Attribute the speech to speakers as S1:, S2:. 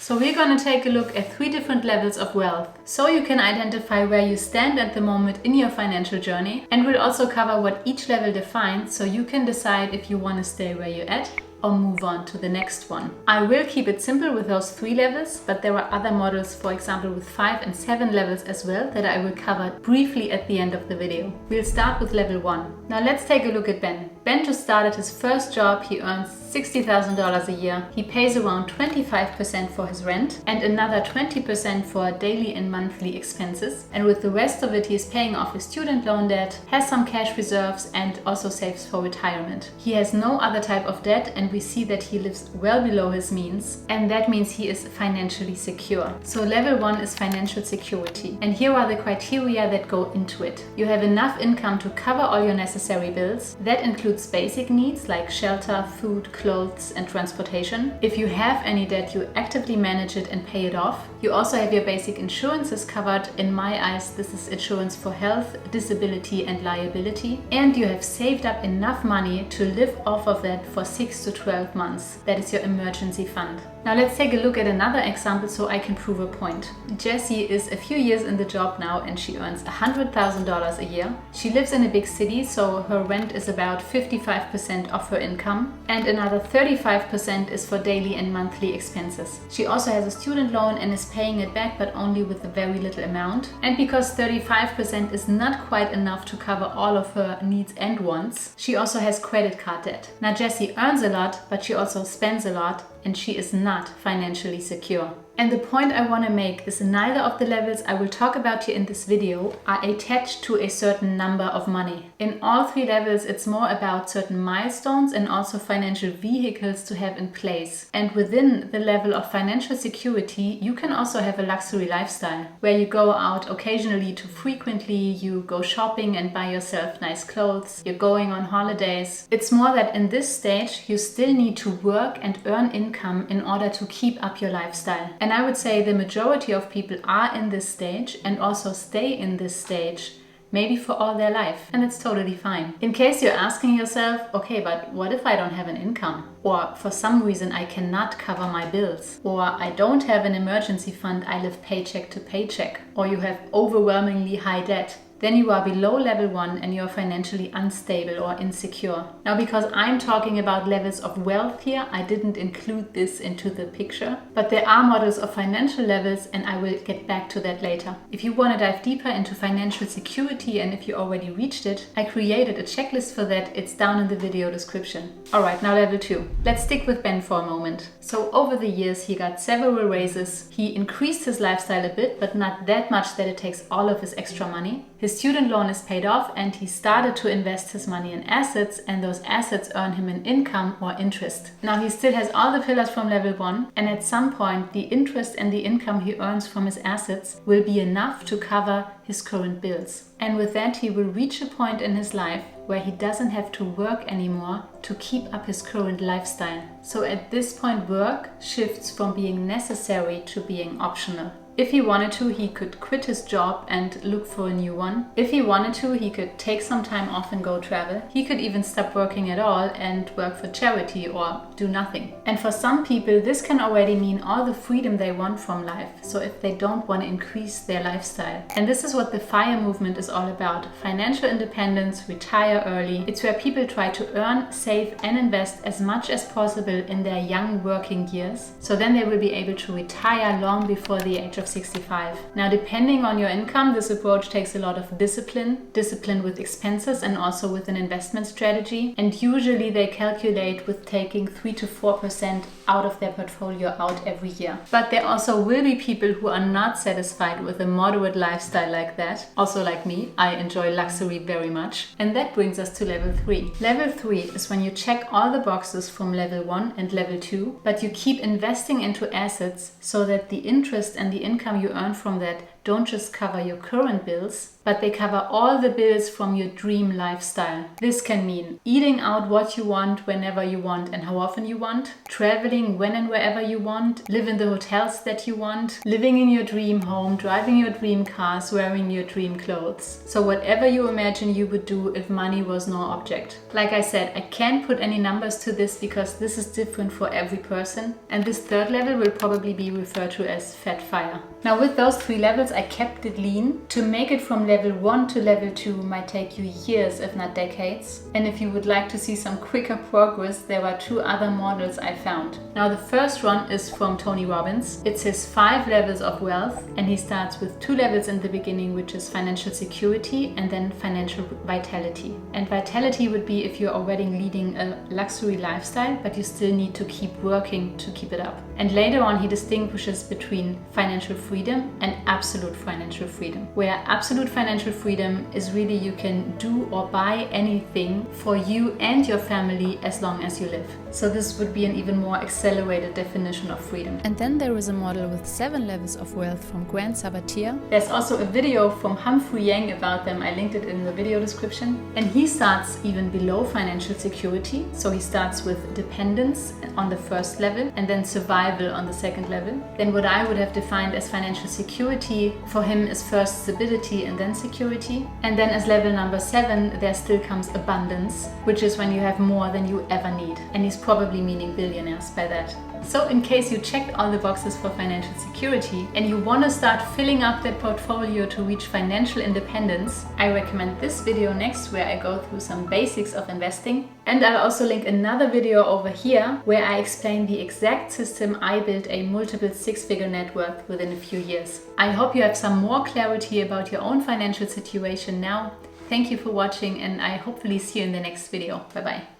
S1: So we're going to take a look at 3 different levels of wealth, so you can identify where you stand at the moment in your financial journey, and we'll also cover what each level defines so you can decide if you want to stay where you're at or move on to the next one. I will keep it simple with those 3 levels, but there are other models, for example with 5 and 7 levels as well, that I will cover briefly at the end of the video. We'll start with level 1. Now let's take a look at Ben. Ben just started his first job. He earns $60,000 a year. He pays around 25% for his rent and another 20% for daily and monthly expenses. And with the rest of it, he is paying off his student loan debt, has some cash reserves, and also saves for retirement. He has no other type of debt, and we see that he lives well below his means, and that means he is financially secure. So level 1 is financial security, and here are the criteria that go into it. You have enough income to cover all your necessary bills. That includes basic needs like shelter, food, clothes, and transportation. If you have any debt, you actively manage it and pay it off. You also have your basic insurances covered. In my eyes, this is insurance for health, disability, and liability. And you have saved up enough money to live off of that for 6 to 12 months. That is your emergency fund. Now let's take a look at another example so I can prove a point. Jessie is a few years in the job now, and she earns $100,000 a year. She lives in a big city, so her rent is about 55% of her income, and another 35% is for daily and monthly expenses. She also has a student loan and is paying it back, but only with a very little amount. And because 35% is not quite enough to cover all of her needs and wants, she also has credit card debt. Now Jessie earns a lot, but she also spends a lot, and she is not financially secure. And the point I want to make is neither of the levels I will talk about here in this video are attached to a certain number of money. In all 3 levels, it's more about certain milestones and also financial vehicles to have in place. And within the level of financial security, you can also have a luxury lifestyle where you go out occasionally to frequently, you go shopping and buy yourself nice clothes, you're going on holidays. It's more that in this stage, you still need to work and earn income in order to keep up your lifestyle. And I would say the majority of people are in this stage and also stay in this stage maybe for all their life, and it's totally fine. In case you're asking yourself, okay, but what if I don't have an income? Or for some reason I cannot cover my bills? Or I don't have an emergency fund, I live paycheck to paycheck? Or you have overwhelmingly high debt? Then you are below level 1 and you're financially unstable or insecure. Now, because I'm talking about levels of wealth here, I didn't include this into the picture, but there are models of financial levels, and I will get back to that later. If you want to dive deeper into financial security, and if you already reached it, I created a checklist for that. It's down in the video description. Alright, now level 2. Let's stick with Ben for a moment. So over the years, he got several raises. He increased his lifestyle a bit, but not that much that it takes all of his extra money. His student loan is paid off, and he started to invest his money in assets, and those assets earn him an income or interest. Now he still has all the pillars from level 1, and at some point the interest and the income he earns from his assets will be enough to cover his current bills. And with that, he will reach a point in his life where he doesn't have to work anymore to keep up his current lifestyle. So at this point, work shifts from being necessary to being optional. If he wanted to, he could quit his job and look for a new one. If he wanted to, he could take some time off and go travel. He could even stop working at all and work for charity or do nothing. And for some people, this can already mean all the freedom they want from life. So if they don't want to increase their lifestyle. And this is what the FIRE movement is all about. Financial independence, retire early. It's where people try to earn, save, and invest as much as possible in their young working years. So then they will be able to retire long before the age of 65. Now, depending on your income, this approach takes a lot of discipline with expenses and also with an investment strategy. And usually they calculate with taking 3 to 4% out of their portfolio out every year. But there also will be people who are not satisfied with a moderate lifestyle like that. Also like me, I enjoy luxury very much. And that brings us to level 3. Level 3 is when you check all the boxes from level 1 and level 2, but you keep investing into assets so that the interest and the income you earn from that don't just cover your current bills, but they cover all the bills from your dream lifestyle. This can mean eating out what you want, whenever you want and how often you want, traveling when and wherever you want, live in the hotels that you want, living in your dream home, driving your dream cars, wearing your dream clothes. So whatever you imagine you would do if money was no object. Like I said, I can't put any numbers to this because this is different for every person, and this third level will probably be referred to as fat fire. Now with those 3 levels I kept it lean. To make it from level 1 to level 2 might take you years if not decades, and if you would like to see some quicker progress, there are 2 other models I found. Now the first one is from Tony Robbins. It's his 5 levels of wealth, and he starts with 2 levels in the beginning, which is financial security and then financial vitality. And vitality would be if you're already leading a luxury lifestyle but you still need to keep working to keep it up. And later on he distinguishes between financial freedom and absolute financial freedom, where absolute financial freedom is really you can do or buy anything for you and your family as long as you live. So this would be an even more accelerated definition of freedom. And then there is a model with 7 levels of wealth from Grant Sabatier. There's also a video from Humphrey Yang about them. I linked it in the video description. And he starts even below financial security. So he starts with dependence on the first level and then survival on the second level. Then what I would have defined as financial security for him is first stability and then security. And then as level number 7, there still comes abundance, which is when you have more than you ever need. And he's probably meaning billionaires by that. So in case you checked all the boxes for financial security and you want to start filling up that portfolio to reach financial independence, I recommend this video next, where I go through some basics of investing. And I'll also link another video over here where I explain the exact system I built a multiple 6-figure net worth within a few years. I hope you have some more clarity about your own financial situation now. Thank you for watching, and I hopefully see you in the next video. Bye bye.